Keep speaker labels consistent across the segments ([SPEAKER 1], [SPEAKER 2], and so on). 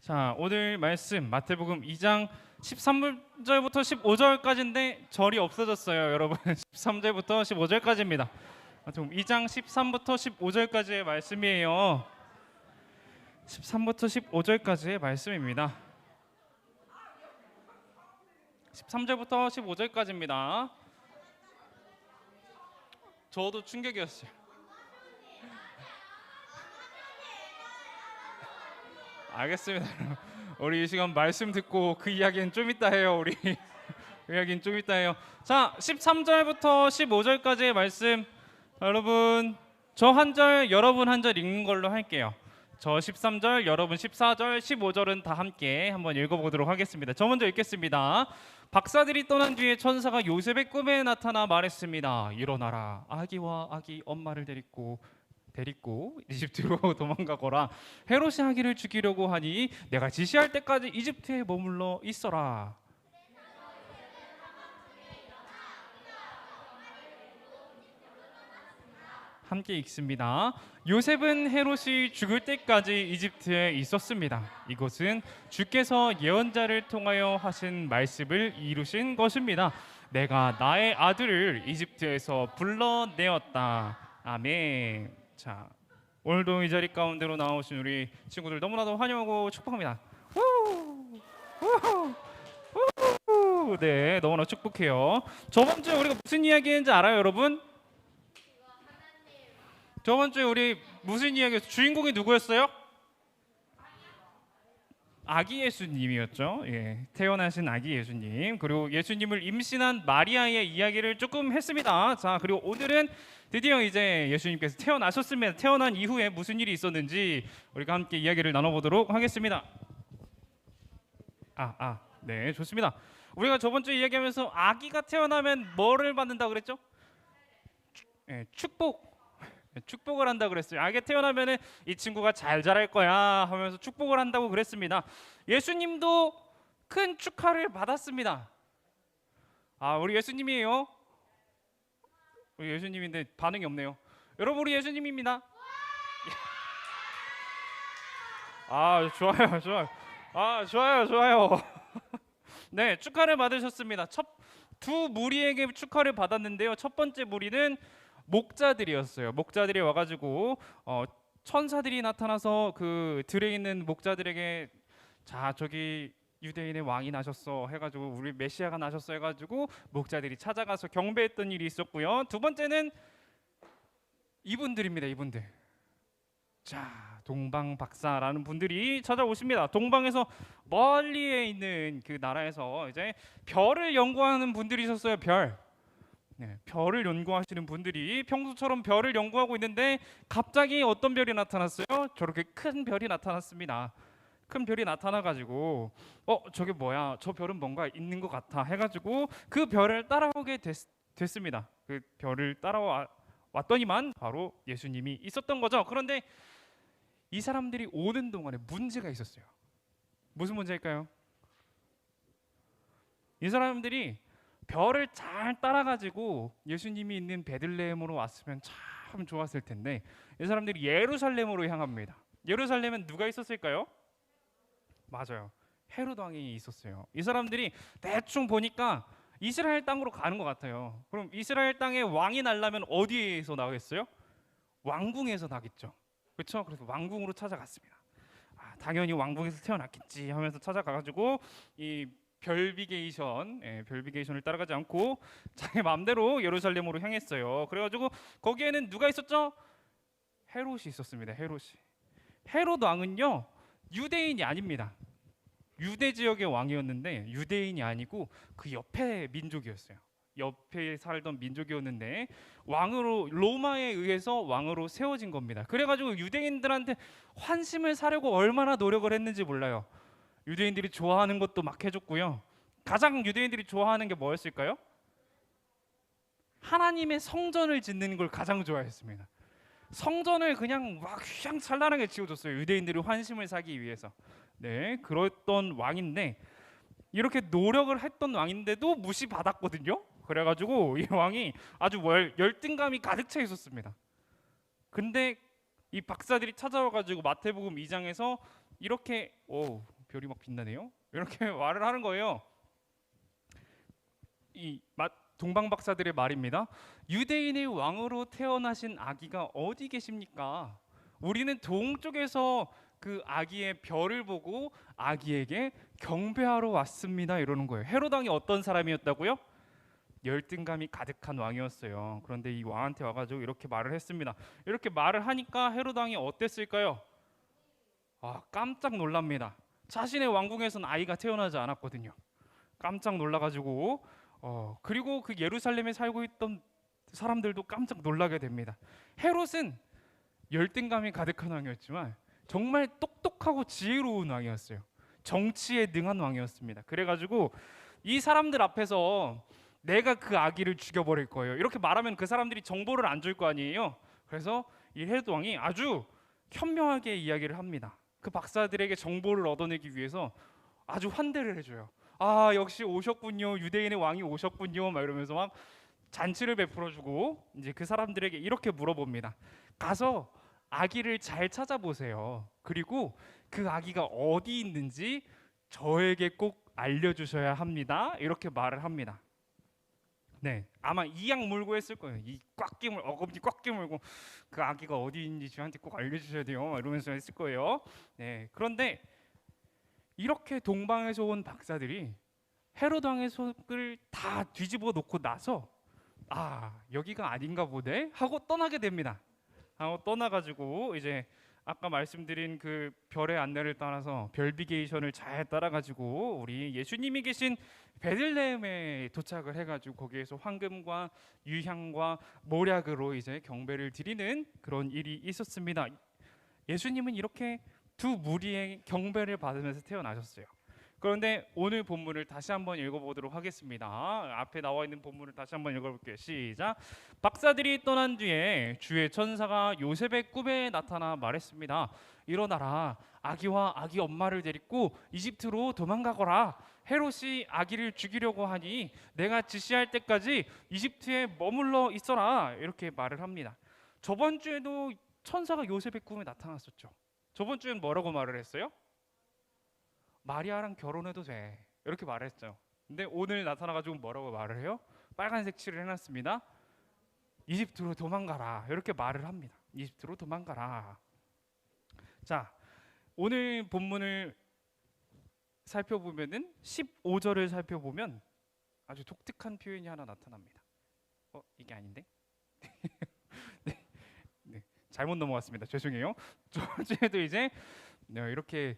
[SPEAKER 1] 자, 오늘 말씀 마태복음 2장 13절부터 15절까지인데 절이 없어졌어요, 여러분. 13절부터 15절까지입니다. 마태복음 2장 13부터 15절까지의 말씀이에요. 13부터 15절까지의 말씀입니다. 13절부터 15절까지입니다. 저도 충격이었어요. 알겠습니다. 우리 이 시간 말씀 듣고 그 이야기는 좀 이따 해요. 우리 그 이야기는 좀 이따 해요. 자, 13절부터 15절까지의 말씀. 여러분, 저 한 절, 여러분 한 절 읽는 걸로 할게요. 저 13절, 여러분 14절, 15절은 다 함께 한번 읽어보도록 하겠습니다. 저 먼저 읽겠습니다. 박사들이 떠난 뒤에 천사가 요셉의 꿈에 나타나 말했습니다. 일어나라, 아기와 아기 엄마를 데리고 이집트로 도망가거라. 헤롯이 아기를 죽이려고 하니 내가 지시할 때까지 이집트에 머물러 있어라. 함께 읽습니다. 요셉은 헤롯이 죽을 때까지 이집트에 있었습니다. 이것은 주께서 예언자를 통하여 하신 말씀을 이루신 것입니다. 내가 나의 아들을 이집트에서 불러내었다. 아멘. 자, 오늘도 이 자리 가운데로 나오신 우리 친구들 너무나도 환영하고 축복합니다. 네, 너무나 축복해요. 저번 주에 우리가 무슨 이야기했는지 알아요, 여러분? 저번 주에 우리 무슨 이야기였어요? 주인공이 누구였어요? 아기 예수님이었죠. 예, 태어나신 아기 예수님, 그리고 예수님을 임신한 마리아의 이야기를 조금 했습니다. 자, 그리고 오늘은 드디어 이제 예수님께서 태어나셨습니다. 태어난 이후에 무슨 일이 있었는지 우리가 함께 이야기를 나눠보도록 하겠습니다. 네, 좋습니다. 우리가 저번 주에 이야기하면서 아기가 태어나면 뭐를 받는다 그랬죠? 축복을 한다 그랬어요. 아기가 태어나면은 이 친구가 잘 자랄 거야 하면서 축복을 한다고 그랬습니다. 예수님도 큰 축하를 받았습니다. 우리 예수님이에요. 우리 예수님인데 반응이 없네요. 여러분, 우리 예수님입니다. 좋아요. 네, 축하를 받으셨습니다. 두 무리에게 축하를 받았는데요. 첫 번째 무리는 목자들이었어요. 목자들이 와가지고 천사들이 나타나서 그 들에 있는 목자들에게, 자, 저기 유대인의 왕이 나셨어 해가지고, 우리 메시아가 나셨어 해가지고 목자들이 찾아가서 경배했던 일이 있었고요. 두 번째는 이분들입니다. 이분들. 자, 동방박사라는 분들이 찾아오십니다. 동방에서 멀리에 있는 그 나라에서 이제 별을 연구하는 분들이 있었어요. 별을 연구하시는 분들이 평소처럼 별을 연구하고 있는데 갑자기 어떤 별이 나타났어요? 저렇게 큰 별이 나타났습니다. 큰 별이 나타나가지고 저게 뭐야? 저 별은 뭔가 있는 것 같아 해가지고 그 별을 따라오게 됐습니다. 그 별을 따라왔더니만 바로 예수님이 있었던 거죠. 그런데 이 사람들이 오는 동안에 문제가 있었어요. 무슨 문제일까요? 이 사람들이 별을 잘 따라가지고 예수님이 있는 베들레헴으로 왔으면 참 좋았을 텐데, 이 사람들이 예루살렘으로 향합니다. 예루살렘엔 누가 있었을까요? 맞아요, 헤롯 왕이 있었어요. 이 사람들이 대충 보니까 이스라엘 땅으로 가는 것 같아요. 그럼 이스라엘 땅에 왕이 나려면 어디에서 나겠어요? 왕궁에서 나겠죠. 그렇죠? 그래서 왕궁으로 찾아갔습니다. 당연히 왕궁에서 태어났겠지 하면서 찾아가가지고 이 별비게이션을 따라가지 않고 자기 마음대로 예루살렘으로 향했어요. 그래가지고 거기에는 누가 있었죠? 헤롯이 있었습니다. 헤롯 왕은요, 유대인이 아닙니다. 유대 지역의 왕이었는데 유대인이 아니고 그 옆에 민족이었어요. 옆에 살던 민족이었는데 로마에 의해서 왕으로 세워진 겁니다. 그래가지고 유대인들한테 환심을 사려고 얼마나 노력을 했는지 몰라요. 유대인들이 좋아하는 것도 막 해줬고요. 가장 유대인들이 좋아하는 게 뭐였을까요? 하나님의 성전을 짓는 걸 가장 좋아했습니다. 성전을 그냥 막 휘황찬란하게 지어줬어요. 유대인들이 환심을 사기 위해서. 네, 그랬던 왕인데, 이렇게 노력을 했던 왕인데도 무시받았거든요. 그래가지고 이 왕이 아주 열등감이 가득 차 있었습니다. 근데 이 박사들이 찾아와가지고 마태복음 2장에서 이렇게 별이 막 빛나네요. 이렇게 말을 하는 거예요. 동방 박사들의 말입니다. 유대인의 왕으로 태어나신 아기가 어디 계십니까? 우리는 동쪽에서 그 아기의 별을 보고 아기에게 경배하러 왔습니다. 이러는 거예요. 헤롯 왕이 어떤 사람이었다고요? 열등감이 가득한 왕이었어요. 그런데 이 왕한테 와가지고 이렇게 말을 했습니다. 이렇게 말을 하니까 헤롯 왕이 어땠을까요? 깜짝 놀랍니다. 자신의 왕궁에서는 아이가 태어나지 않았거든요. 깜짝 놀라가지고 그리고 그 예루살렘에 살고 있던 사람들도 깜짝 놀라게 됩니다. 헤롯은 열등감이 가득한 왕이었지만 정말 똑똑하고 지혜로운 왕이었어요. 정치에 능한 왕이었습니다. 그래가지고 이 사람들 앞에서 내가 그 아기를 죽여버릴 거예요, 이렇게 말하면 그 사람들이 정보를 안 줄 거 아니에요. 그래서 이 헤롯 왕이 아주 현명하게 이야기를 합니다. 그 박사들에게 정보를 얻어내기 위해서 아주 환대를 해줘요. 역시 오셨군요, 유대인의 왕이 오셨군요, 막 이러면서 막 잔치를 베풀어주고 이제 그 사람들에게 이렇게 물어봅니다. 가서 아기를 잘 찾아보세요. 그리고 그 아기가 어디 있는지 저에게 꼭 알려주셔야 합니다. 이렇게 말을 합니다. 네, 아마 이악 물고 했을 거예요. 어금니 꽉 깨물고 그 아기가 어디 있는지 저한테 꼭 알려주셔야 돼요, 이러면서 했을 거예요. 네, 그런데 이렇게 동방에서 온 박사들이 헤롯 왕의 속을 다 뒤집어 놓고 나서 여기가 아닌가 보네 하고 떠나게 됩니다. 하고 떠나가지고 이제 아까 말씀드린 그 별의 안내를 따라서 별비게이션을 잘 따라가지고 우리 예수님이 계신 베들레헴에 도착을 해가지고 거기에서 황금과 유향과 모략으로 이제 경배를 드리는 그런 일이 있었습니다. 예수님은 이렇게 두 무리의 경배를 받으면서 태어나셨어요. 그런데 오늘 본문을 다시 한번 읽어보도록 하겠습니다. 앞에 나와 있는 본문을 다시 한번 읽어볼게요. 시작. 박사들이 떠난 뒤에 주의 천사가 요셉의 꿈에 나타나 말했습니다. 일어나라, 아기와 아기 엄마를 데리고 이집트로 도망가거라. 헤롯이 아기를 죽이려고 하니 내가 지시할 때까지 이집트에 머물러 있어라. 이렇게 말을 합니다. 저번 주에도 천사가 요셉의 꿈에 나타났었죠. 저번 주엔 뭐라고 말을 했어요? 마리아랑 결혼해도 돼, 이렇게 말했죠. 근데 오늘 나타나가지고 뭐라고 말을 해요? 빨간색 칠을 해놨습니다. 이집트로 도망가라, 이렇게 말을 합니다. 이집트로 도망가라. 자, 오늘 본문을 살펴보면은 15절을 살펴보면 아주 독특한 표현이 하나 나타납니다. 이게 아닌데? 네, 잘못 넘어갔습니다. 죄송해요. 저번 주에도 이제 이렇게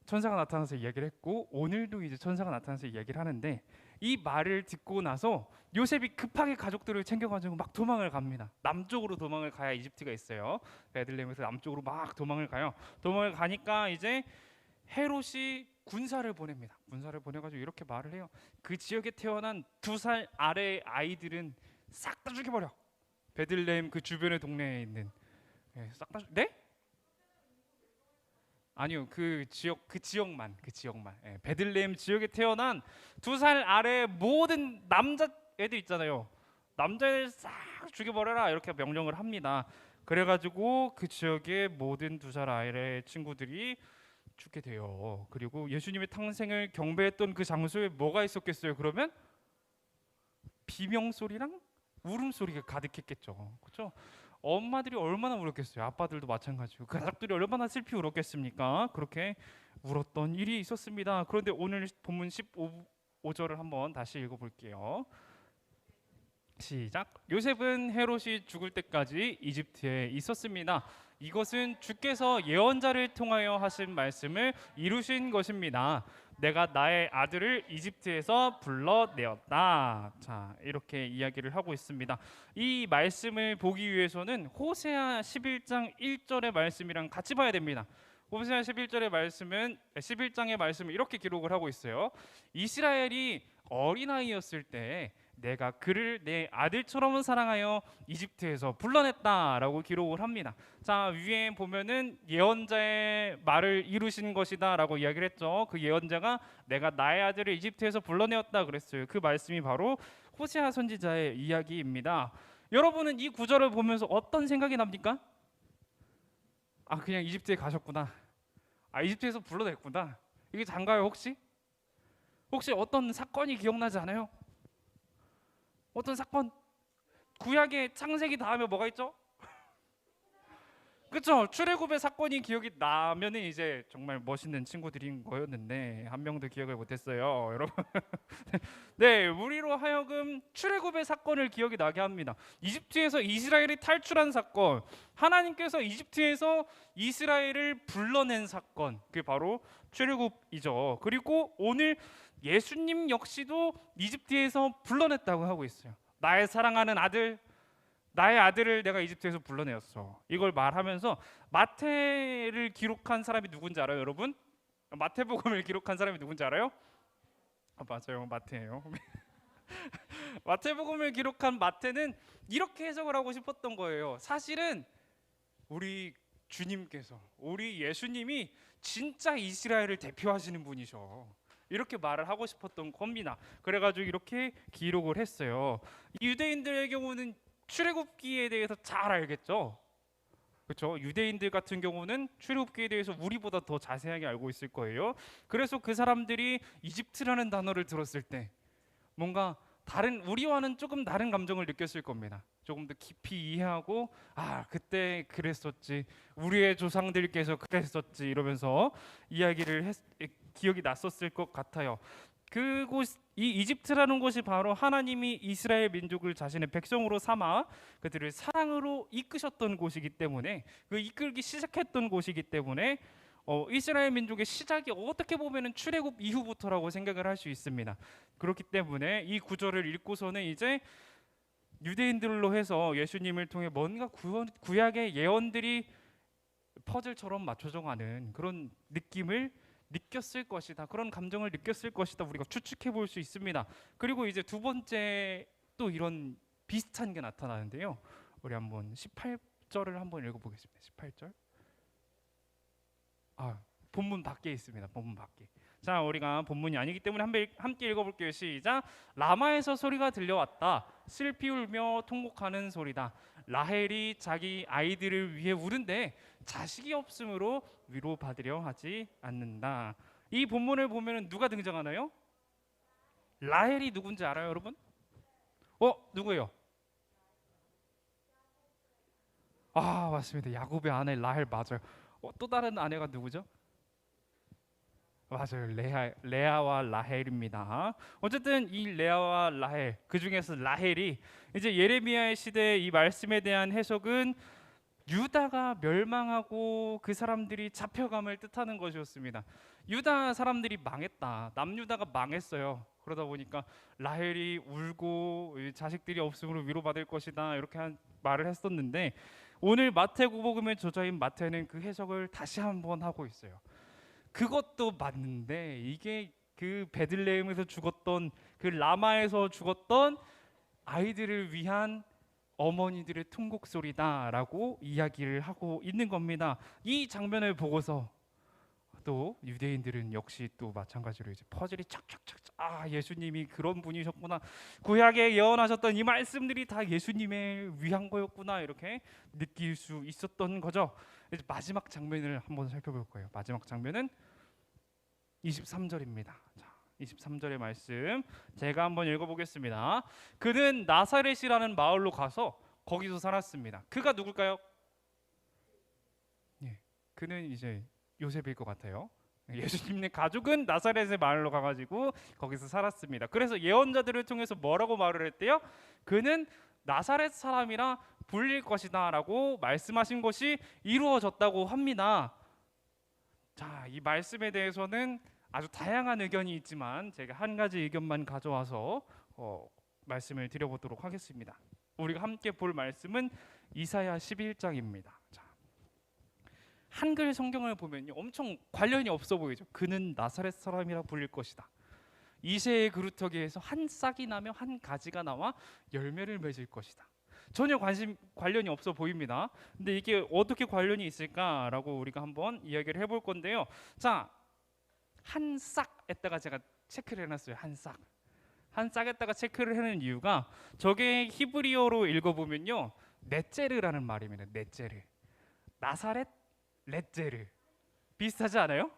[SPEAKER 1] 천사가 나타나서 이야기를 했고 오늘도 이제 천사가 나타나서 이야기를 하는데 이 말을 듣고 나서 요셉이 급하게 가족들을 챙겨가지고 막 도망을 갑니다. 남쪽으로 도망을 가야 이집트가 있어요. 베들레헴에서 남쪽으로 막 도망을 가요. 도망을 가니까 이제 헤롯이 군사를 보냅니다. 군사를 보내가지고 이렇게 말을 해요. 그 지역에 태어난 2살 아래의 아이들은 싹 다 죽여버려. 베들레헴 그 주변의 동네에 있는 싹 다 네? 아니요, 그 지역만 베들레헴 지역에 태어난 2살 아래 모든 남자 애들 있잖아요. 남자애들 싹 죽여버려라, 이렇게 명령을 합니다. 그래가지고 그 지역의 모든 2살 아래의 친구들이 죽게 돼요. 그리고 예수님의 탄생을 경배했던 그 장소에 뭐가 있었겠어요? 그러면 비명 소리랑 울음 소리가 가득했겠죠. 그렇죠? 엄마들이 얼마나 울었겠어요. 아빠들도 마찬가지고 가족들이 얼마나 슬피 울었겠습니까? 그렇게 울었던 일이 있었습니다. 그런데 오늘 본문 15절을 한번 다시 읽어볼게요. 시작. 요셉은 헤롯이 죽을 때까지 이집트에 있었습니다. 이것은 주께서 예언자를 통하여 하신 말씀을 이루신 것입니다. 내가 나의 아들을 이집트에서 불러내었다. 자, 이렇게 이야기를 하고 있습니다. 이 말씀을 보기 위해서는 호세아 11장 1절의 말씀이랑 같이 봐야 됩니다. 호세아 11장의 말씀을 이렇게 기록을 하고 있어요. 이스라엘이 어린아이였을 때 내가 그를 내 아들처럼 사랑하여 이집트에서 불러냈다라고 기록을 합니다. 자, 위에 보면은 예언자의 말을 이루신 것이다라고 이야기를 했죠. 그 예언자가 내가 나의 아들을 이집트에서 불러내었다 그랬어요. 그 말씀이 바로 호세아 선지자의 이야기입니다. 여러분은 이 구절을 보면서 어떤 생각이 납니까? 그냥 이집트에 가셨구나. 아, 이집트에서 불러냈구나. 이게 장가요 혹시? 혹시 어떤 사건이 기억나지 않아요? 어떤 사건? 구약의 창세기 다음에 뭐가 있죠? 그쵸? 출애굽의 사건이 기억이 나면은 이제 정말 멋있는 친구들인 거였는데 한 명도 기억을 못했어요, 여러분. 네, 우리로 하여금 출애굽의 사건을 기억이 나게 합니다. 이집트에서 이스라엘이 탈출한 사건, 하나님께서 이집트에서 이스라엘을 불러낸 사건, 그게 바로 출애굽이죠. 그리고 오늘 예수님 역시도 이집트에서 불러냈다고 하고 있어요. 나의 사랑하는 아들, 나의 아들을 내가 이집트에서 불러내었어. 이걸 말하면서 마태를 기록한 사람이 누군지 알아요, 여러분? 마태복음을 기록한 사람이 누군지 알아요? 아, 맞아요, 마태예요. 마태복음을 기록한 마태는 이렇게 해석을 하고 싶었던 거예요. 사실은 우리 주님께서, 우리 예수님이 진짜 이스라엘을 대표하시는 분이셔. 이렇게 말을 하고 싶었던 겁니다. 그래가지고 이렇게 기록을 했어요. 유대인들의 경우는 출애굽기에 대해서 잘 알겠죠. 그렇죠? 유대인들 같은 경우는 출애굽기에 대해서 우리보다 더 자세하게 알고 있을 거예요. 그래서 그 사람들이 이집트라는 단어를 들었을 때 뭔가 다른, 우리와는 조금 다른 감정을 느꼈을 겁니다. 조금 더 깊이 이해하고, 아, 그때 그랬었지, 우리의 조상들께서 그랬었지, 이러면서 기억이 났었을 것 같아요. 그곳, 이 이집트라는 곳이 바로 하나님이 이스라엘 민족을 자신의 백성으로 삼아 그들을 사랑으로 이끄셨던 곳이기 때문에, 그 이끌기 시작했던 곳이기 때문에 이스라엘 민족의 시작이 어떻게 보면은 출애굽 이후부터라고 생각을 할 수 있습니다. 그렇기 때문에 이 구절을 읽고서는 이제 유대인들로 해서 예수님을 통해 뭔가 구약의 예언들이 퍼즐처럼 맞춰져 가는 그런 느낌을 느꼈을 것이다. 그런 감정을 느꼈을 것이다. 우리가 추측해 볼 수 있습니다. 그리고 이제 두 번째 또 이런 비슷한 게 나타나는데요. 우리 한번 18절을 한번 읽어 보겠습니다. 18절. 아, 본문 밖에 있습니다. 본문 밖에. 자, 우리가 본문이 아니기 때문에 함께 읽어볼게요. 시작. 라마에서 소리가 들려왔다. 슬피 울며 통곡하는 소리다. 라헬이 자기 아이들을 위해 우는데 자식이 없으므로 위로받으려 하지 않는다. 이 본문을 보면 누가 등장하나요? 라헬이 누군지 알아요, 여러분? 누구예요? 아, 맞습니다. 야곱의 아내 라헬 맞아요. 또 다른 아내가 누구죠? 맞아요. 레아와 라헬입니다. 어쨌든 이 레아와 라헬, 그 중에서 라헬이 이제 예레미야의 시대의 이 말씀에 대한 해석은 유다가 멸망하고 그 사람들이 잡혀감을 뜻하는 것이었습니다. 유다 사람들이 망했다. 남유다가 망했어요. 그러다 보니까 라헬이 울고 자식들이 없으므로 위로받을 것이다, 이렇게 말을 했었는데, 오늘 마태복음의 저자인 마태는 그 해석을 다시 한번 하고 있어요. 그것도 맞는데 이게 그 베들레헴에서 죽었던, 그 라마에서 죽었던 아이들을 위한 어머니들의 통곡 소리다라고 이야기를 하고 있는 겁니다. 이 장면을 보고서 또 유대인들은 역시 또 마찬가지로 이제 퍼즐이 착착착, 아, 예수님이 그런 분이셨구나, 구약에 예언하셨던 이 말씀들이 다 예수님을 위한 거였구나, 이렇게 느낄 수 있었던 거죠. 이제 마지막 장면을 한번 살펴볼 거예요. 마지막 장면은 23절입니다. 자, 23절의 말씀 제가 한번 읽어보겠습니다. 그는 나사렛이라는 마을로 가서 거기서 살았습니다. 그가 누굴까요? 예, 그는 이제 요셉일 것 같아요. 예수님의 가족은 나사렛의 마을로 가가지고 거기서 살았습니다. 그래서 예언자들을 통해서 뭐라고 말을 했대요? 그는 나사렛 사람이라 불릴 것이다라고 말씀하신 것이 이루어졌다고 합니다. 자, 이 말씀에 대해서는 아주 다양한 의견이 있지만 제가 한 가지 의견만 가져와서 말씀을 드려보도록 하겠습니다. 우리가 함께 볼 말씀은 이사야 11장입니다. 자, 한글 성경을 보면요, 엄청 관련이 없어 보이죠. 그는 나사렛 사람이라 불릴 것이다. 이새의 그루터기에서 한 싹이 나며 한 가지가 나와 열매를 맺을 것이다. 전혀 관련이 없어 보입니다. 근데 이게 어떻게 관련이 있을까라고 우리가 한번 이야기를 해볼 건데요. 자, 한 싹에다가 제가 체크를 해놨어요. 한 싹에다가 체크를 해놓은 이유가, 저게 히브리어로 읽어보면요, 넷제르라는 말입니다. 넷제르. 나사렛 렛제르. 비슷하지 않아요?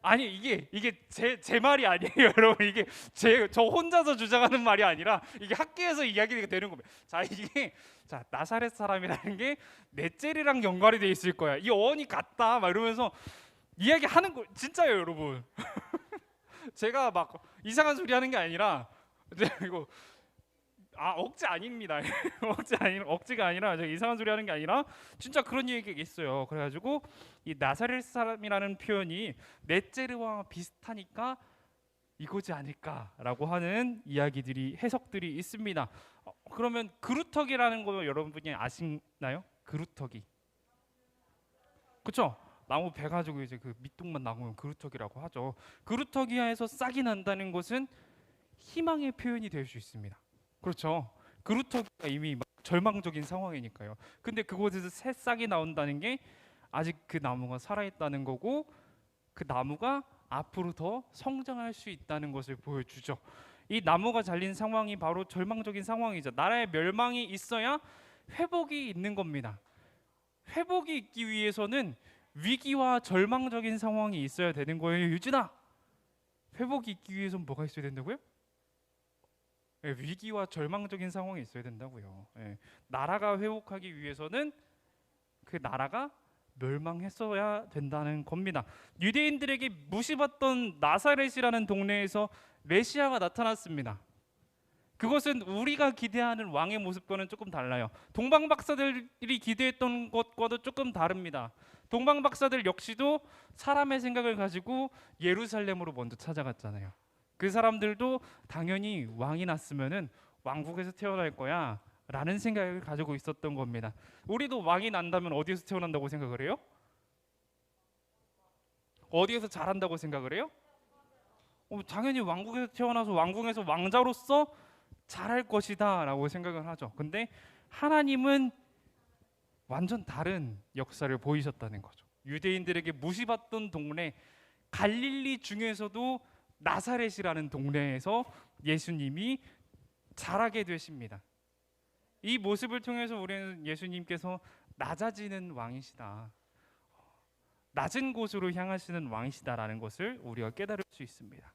[SPEAKER 1] 아니 이게 제 말이 아니에요, 여러분. 이게 제 저 혼자서 주장하는 말이 아니라 이게 학계에서 이야기가 되는 겁니다. 자, 이게 자 나사렛 사람이라는 게 넷째리랑 연관이 돼 있을 거야. 이 어원이 같다 막 이러면서 이야기하는 거 진짜예요, 여러분. 제가 막 이상한 소리 하는 게 아니라 이거 억지 아닙니다. 억지가 아니라 제가 이상한 소리 하는 게 아니라 진짜 그런 얘기가 있어요. 그래가지고 이 나사렛 사람이라는 표현이 넷제르와 비슷하니까 이거지 않을까라고 하는 이야기들이 해석들이 있습니다. 그러면 그루터기라는 거 여러분이 아시나요? 그루터기. 그렇죠? 나무 배 가지고 이제 그 밑둥만 나오면 그루터기라고 하죠. 그루터기에서 싹이 난다는 것은 희망의 표현이 될 수 있습니다. 그렇죠. 그루터기가 이미 막 절망적인 상황이니까요. 근데 그곳에서 새싹이 나온다는 게 아직 그 나무가 살아있다는 거고 그 나무가 앞으로 더 성장할 수 있다는 것을 보여주죠. 이 나무가 잘린 상황이 바로 절망적인 상황이죠. 나라의 멸망이 있어야 회복이 있는 겁니다. 회복이 있기 위해서는 위기와 절망적인 상황이 있어야 되는 거예요. 유진아, 회복이 있기 위해서는 뭐가 있어야 된다고요? 위기와 절망적인 상황이 있어야 된다고요. 나라가 회복하기 위해서는 그 나라가 멸망했어야 된다는 겁니다. 유대인들에게 무시받던 나사렛이라는 동네에서 메시아가 나타났습니다. 그것은 우리가 기대하는 왕의 모습과는 조금 달라요. 동방 박사들이 기대했던 것과도 조금 다릅니다. 동방 박사들 역시도 사람의 생각을 가지고 예루살렘으로 먼저 찾아갔잖아요. 그 사람들도 당연히 왕이 났으면은 왕국에서 태어날 거야 라는 생각을 가지고 있었던 겁니다. 우리도 왕이 난다면 어디에서 태어난다고 생각을 해요? 어디에서 자란다고 생각을 해요? 당연히 왕국에서 태어나서 왕궁에서 왕자로서 잘할 것이다 라고 생각을 하죠. 근데 하나님은 완전 다른 역사를 보이셨다는 거죠. 유대인들에게 무시받던 동네 갈릴리 중에서도 나사렛이라는 동네에서 예수님이 자라게 되십니다. 이 모습을 통해서 우리는 예수님께서 낮아지는 왕이시다, 낮은 곳으로 향하시는 왕이시다라는 것을 우리가 깨달을 수 있습니다.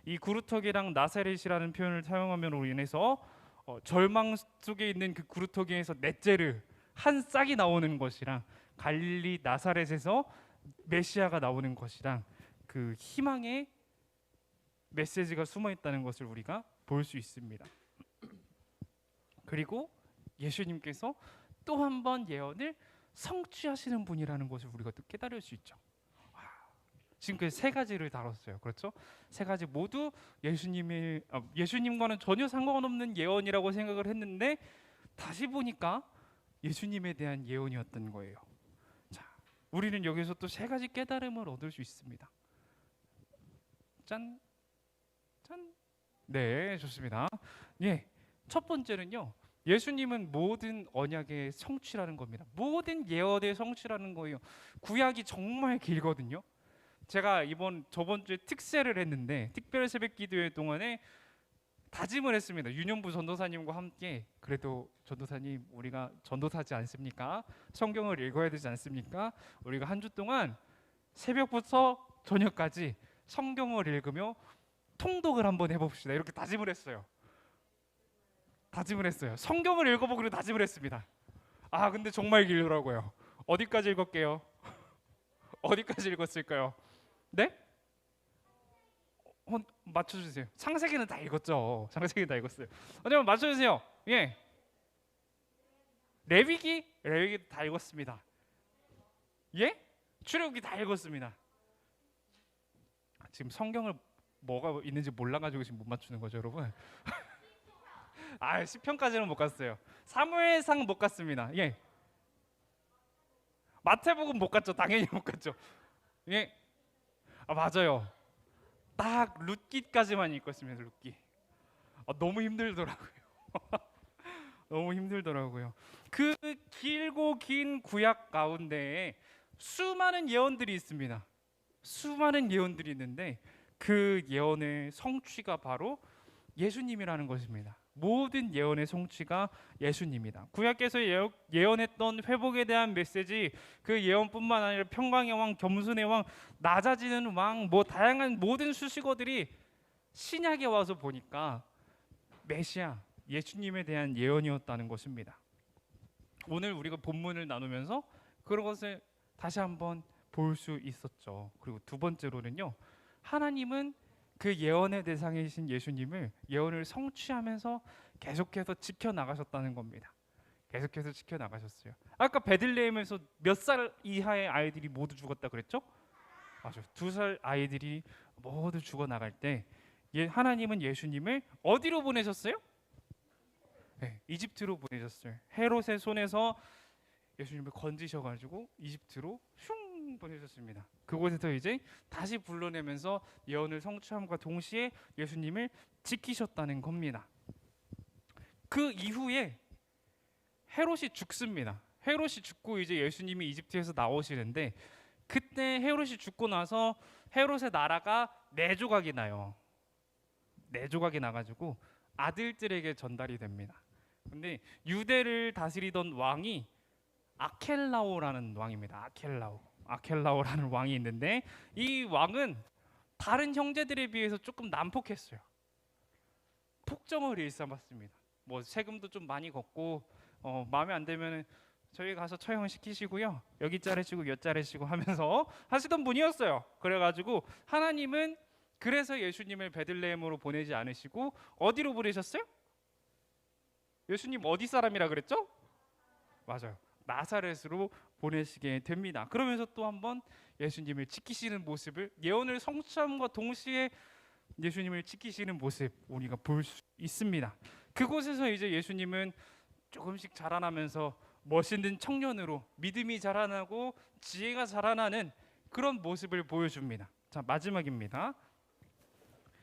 [SPEAKER 1] 이 구루터기랑 나사렛이라는 표현을 사용함으로 인해서 절망 속에 있는 그 구루터기에서 넷째르 한 싹이 나오는 것이랑 갈릴리 나사렛에서 메시아가 나오는 것이랑 그 희망의 메시지가 숨어 있다는 것을 우리가 볼 수 있습니다. 그리고 예수님께서 또 한 번 예언을 성취하시는 분이라는 것을 우리가 또 깨달을 수 있죠. 지금까지 세 가지를 다뤘어요. 그렇죠? 세 가지 모두 예수님과는 전혀 상관없는 예언이라고 생각을 했는데 다시 보니까 예수님에 대한 예언이었던 거예요. 자, 우리는 여기서 또 세 가지 깨달음을 얻을 수 있습니다. 짠, 짠. 네, 좋습니다. 예, 첫 번째는요. 예수님은 모든 언약의 성취라는 겁니다. 모든 예언의 성취라는 거예요. 구약이 정말 길거든요. 제가 저번 주에 특세를 했는데 특별 새벽 기도회 동안에 다짐을 했습니다. 윤영부 전도사님과 함께 그래도 전도사님 우리가 전도사지 않습니까? 성경을 읽어야 되지 않습니까? 우리가 한 주 동안 새벽부터 저녁까지 성경을 읽으며 통독을 한번 해봅시다. 이렇게 다짐을 했어요. 성경을 읽어보기로 다짐을 했습니다. 근데 정말 길더라고요. 어디까지 읽었게요? 어디까지 읽었을까요? 네? 맞춰주세요. 창세기는 다 읽었죠. 창세기 다 읽었어요. 한번 맞춰주세요. 예. 레위기 다 읽었습니다. 예? 출애굽기 다 읽었습니다. 지금 성경을 뭐가 있는지 몰라가지고 지금 못 맞추는 거죠, 여러분? 시편까지는 못 갔어요. 사무엘상 못 갔습니다. 예. 마태복음 못 갔죠. 당연히 못 갔죠. 예. 맞아요. 딱 룻기까지만 읽었습니다. 룻기. 너무 힘들더라고요. 너무 힘들더라고요. 그 길고 긴 구약 가운데에 수많은 예언들이 있습니다. 수많은 예언들이 있는데 그 예언의 성취가 바로 예수님이라는 것입니다. 모든 예언의 성취가 예수님이다. 구약에서 예언했던 회복에 대한 메시지, 그 예언뿐만 아니라 평강의 왕, 겸손의 왕, 낮아지는 왕, 뭐 다양한 모든 수식어들이 신약에 와서 보니까 메시아 예수님에 대한 예언이었다는 것입니다. 오늘 우리가 본문을 나누면서 그런 것을 다시 한번 볼 수 있었죠. 그리고 두 번째로는요, 하나님은 그 예언의 대상이신 예수님을 예언을 성취하면서 계속해서 지켜나가셨다는 겁니다. 계속해서 지켜나가셨어요. 아까 베들레헴에서 몇 살 이하의 아이들이 모두 죽었다 그랬죠? 맞아요. 2살 아이들이 모두 죽어나갈 때 하나님은 예수님을 어디로 보내셨어요? 네, 이집트로 보내셨어요. 헤롯의 손에서 예수님을 건지셔가지고 이집트로 슝 보내셨습니다. 그곳에서 이제 다시 불러내면서 예언을 성취함과 동시에 예수님을 지키셨다는 겁니다. 그 이후에 헤롯이 죽습니다. 헤롯이 죽고 이제 예수님이 이집트에서 나오시는데, 그때 헤롯이 죽고 나서 헤롯의 나라가 4조각이 나요. 4조각이 나가지고 아들들에게 전달이 됩니다. 근데 유대를 다스리던 왕이 아켈라오라는 왕입니다. 아켈라오라는 왕이 있는데, 이 왕은 다른 형제들에 비해서 조금 난폭했어요. 폭정을 일삼았습니다. 뭐 세금도 좀 많이 걷고, 마음에 안 들면 저희 가서 처형시키시고요, 여기 자르시고 여 자르시고 하면서 하시던 분이었어요. 그래가지고 하나님은 그래서 예수님을 베들레헴으로 보내지 않으시고 어디로 보내셨어요? 예수님 어디 사람이라 그랬죠? 맞아요. 나사렛으로 보내시게 됩니다. 그러면서 또 한번 예수님을 지키시는 모습을, 예언을 성취함과 동시에 예수님을 지키시는 모습 우리가 볼 수 있습니다. 그곳에서 이제 예수님은 조금씩 자라나면서 멋있는 청년으로 믿음이 자라나고 지혜가 자라나는 그런 모습을 보여줍니다. 자, 마지막입니다.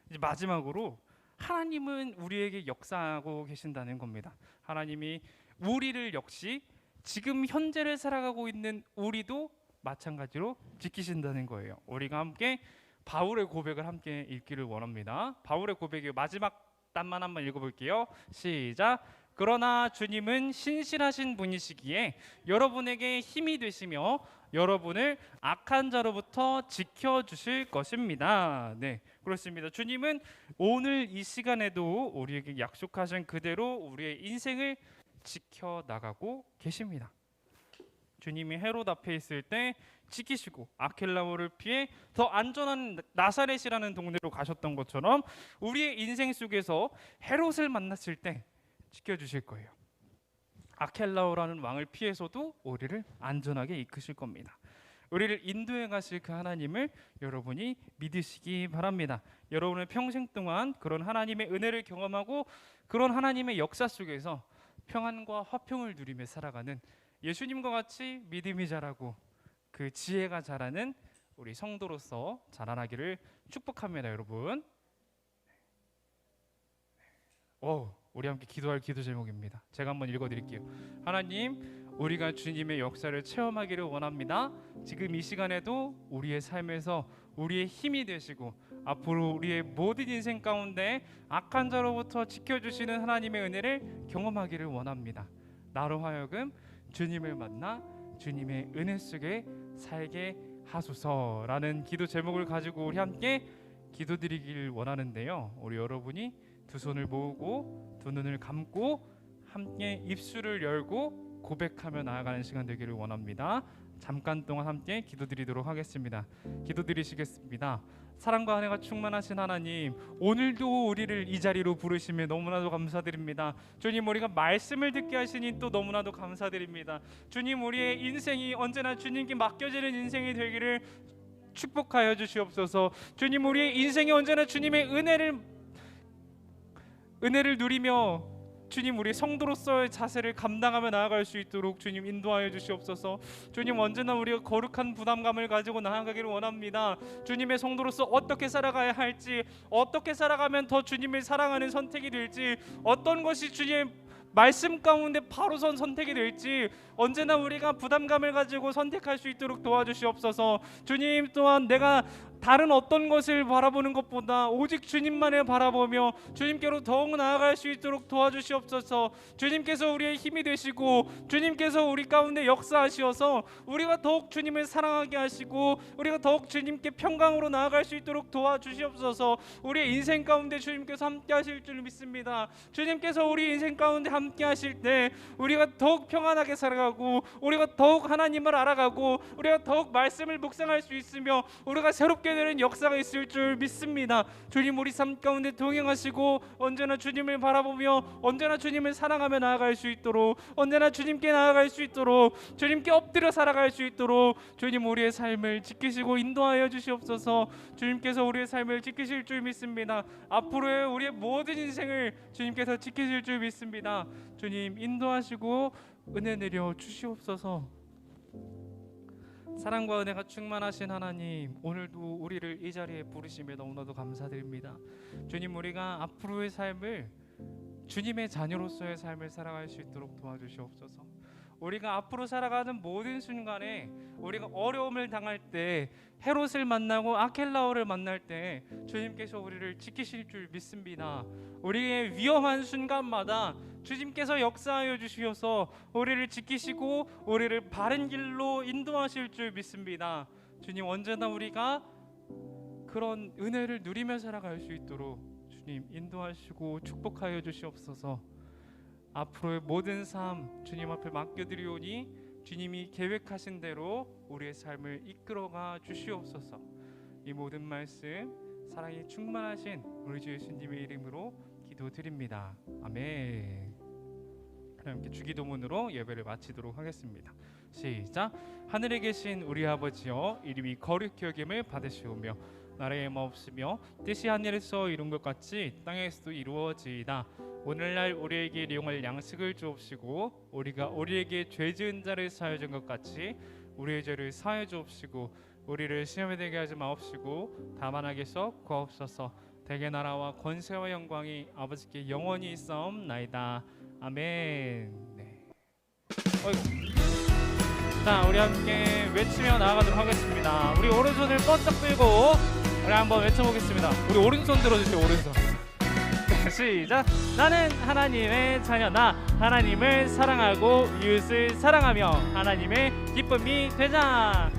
[SPEAKER 1] 이제 마지막으로 하나님은 우리에게 역사하고 계신다는 겁니다. 하나님이 우리를 역시 지금 현재를 살아가고 있는 우리도 마찬가지로 지키신다는 거예요. 우리가 함께 바울의 고백을 함께 읽기를 원합니다. 바울의 고백의 마지막 단만 한번 읽어볼게요. 시작. 그러나 주님은 신실하신 분이시기에 여러분에게 힘이 되시며 여러분을 악한 자로부터 지켜주실 것입니다. 네, 그렇습니다. 주님은 오늘 이 시간에도 우리에게 약속하신 그대로 우리의 인생을 지켜나가고 계십니다. 주님이 헤롯 앞에 있을 때 지키시고 아켈라오를 피해 더 안전한 나사렛이라는 동네로 가셨던 것처럼 우리의 인생 속에서 헤롯을 만났을 때 지켜주실 거예요. 아켈라오라는 왕을 피해서도 우리를 안전하게 이끄실 겁니다. 우리를 인도해 가실 그 하나님을 여러분이 믿으시기 바랍니다. 여러분의 평생 동안 그런 하나님의 은혜를 경험하고 그런 하나님의 역사 속에서 평안과 화평을 누리며 살아가는, 예수님과 같이 믿음이 자라고 그 지혜가 자라는 우리 성도로서 자라나기를 축복합니다. 여러분, 우리 함께 기도할 기도 제목입니다. 제가 한번 읽어드릴게요. 하나님, 우리가 주님의 역사를 체험하기를 원합니다. 지금 이 시간에도 우리의 삶에서 우리의 힘이 되시고 앞으로 우리의 모든 인생 가운데 악한 자로부터 지켜주시는 하나님의 은혜를 경험하기를 원합니다. 나로 하여금 주님을 만나 주님의 은혜 속에 살게 하소서라는 기도 제목을 가지고 우리 함께 기도드리길 원하는데요. 우리 여러분이 두 손을 모으고 두 눈을 감고 함께 입술을 열고 고백하며 나아가는 시간 되기를 원합니다. 잠깐 동안 함께 기도드리도록 하겠습니다. 기도드리시겠습니다. 사랑과 은혜가 충만하신 하나님, 오늘도 우리를 이 자리로 부르시며 너무나도 감사드립니다. 주님, 우리가 말씀을 듣게 하시니 또 너무나도 감사드립니다. 주님, 우리의 인생이 언제나 주님께 맡겨지는 인생이 되기를 축복하여 주시옵소서. 주님, 우리의 인생이 언제나 주님의 은혜를 누리며 주님, 우리 성도로서의 자세를 감당하며 나아갈 수 있도록 주님 인도하여 주시옵소서. 주님, 언제나 우리가 거룩한 부담감을 가지고 나아가기를 원합니다. 주님의 성도로서 어떻게 살아가야 할지, 어떻게 살아가면 더 주님을 사랑하는 선택이 될지, 어떤 것이 주님의 말씀 가운데 바로 선 선택이 될지 언제나 우리가 부담감을 가지고 선택할 수 있도록 도와주시옵소서. 주님, 또한 내가 다른 어떤 것을 바라보는 것보다 오직 주님만을 바라보며 주님께로 더욱 나아갈 수 있도록 도와주시옵소서. 주님께서 우리의 힘이 되시고 주님께서 우리 가운데 역사하시어서 우리가 더욱 주님을 사랑하게 하시고 우리가 더욱 주님께 평강으로 나아갈 수 있도록 도와주시옵소서. 우리의 인생 가운데 주님께서 함께 하실 줄 믿습니다. 주님께서 우리 인생 가운데 함께 하실 때 우리가 더욱 평안하게 살아가고 우리가 더욱 하나님을 알아가고 우리가 더욱 말씀을 묵상할 수 있으며 우리가 새롭게 되는 역사가 있을 줄 믿습니다. 주님 우리 삶 가운데 동행하시고 언제나 주님을 바라보며 언제나 주님을 사랑하며 나아갈 수 있도록 언제나 주님께 나아갈 수 있도록 주님께 엎드려 살아갈 수 있도록 주님 우리의 삶을 지키시고 인도하여 주시옵소서. 주님께서 우리의 삶을 지키실 줄 믿습니다. 앞으로의 우리의 모든 인생을 주님께서 지키실 줄 믿습니다. 주님 인도하시고 은혜 내려 주시옵소서. 사랑과 은혜가 충만하신 하나님, 오늘도 우리를 이 자리에 부르심에 너무나도 감사드립니다. 주님 우리가 앞으로의 삶을 주님의 자녀로서의 삶을 살아갈 수 있도록 도와주시옵소서. 우리가 앞으로 살아가는 모든 순간에 우리가 어려움을 당할 때 헤롯을 만나고 아켈라오를 만날 때 주님께서 우리를 지키실 줄 믿습니다. 우리의 위험한 순간마다 주님께서 역사하여 주시어서 우리를 지키시고 우리를 바른 길로 인도하실 줄 믿습니다. 주님 언제나 우리가 그런 은혜를 누리며 살아갈 수 있도록 주님 인도하시고 축복하여 주시옵소서. 앞으로의 모든 삶 주님 앞에 맡겨드리오니 주님이 계획하신 대로 우리의 삶을 이끌어가 주시옵소서. 이 모든 말씀 사랑이 충만하신 우리 주 예수님의 이름으로 기도드립니다. 아멘. 함께 주기도문으로 예배를 마치도록 하겠습니다. 시작. 하늘에 계신 우리 아버지여, 이름이 거룩히 여김을 받으시오며 나라의 마옵시며 뜻이 하늘에서 이룬 것 같이 땅에서도 이루어지이다. 오늘날 우리에게 일용할 양식을 주옵시고 우리가 우리에게 죄 지은 자를 사하여 준 것 같이 우리의 죄를 사하여 주옵시고 우리를 시험에 들게 하지 마옵시고 다만 악에서 구하옵소서. 대개 나라와 권세와 영광이 아버지께 영원히 있사옵나이다. 아멘. 네. 자, 우리 함께 외치며 나아가도록 하겠습니다. 우리 오른손을 번쩍 들고 우리 한번 외쳐보겠습니다. 우리 오른손 들어주세요. 오른손. 네, 시작. 나는 하나님의 자녀다. 하나님을 사랑하고 이웃을 사랑하며 하나님의 기쁨이 되자.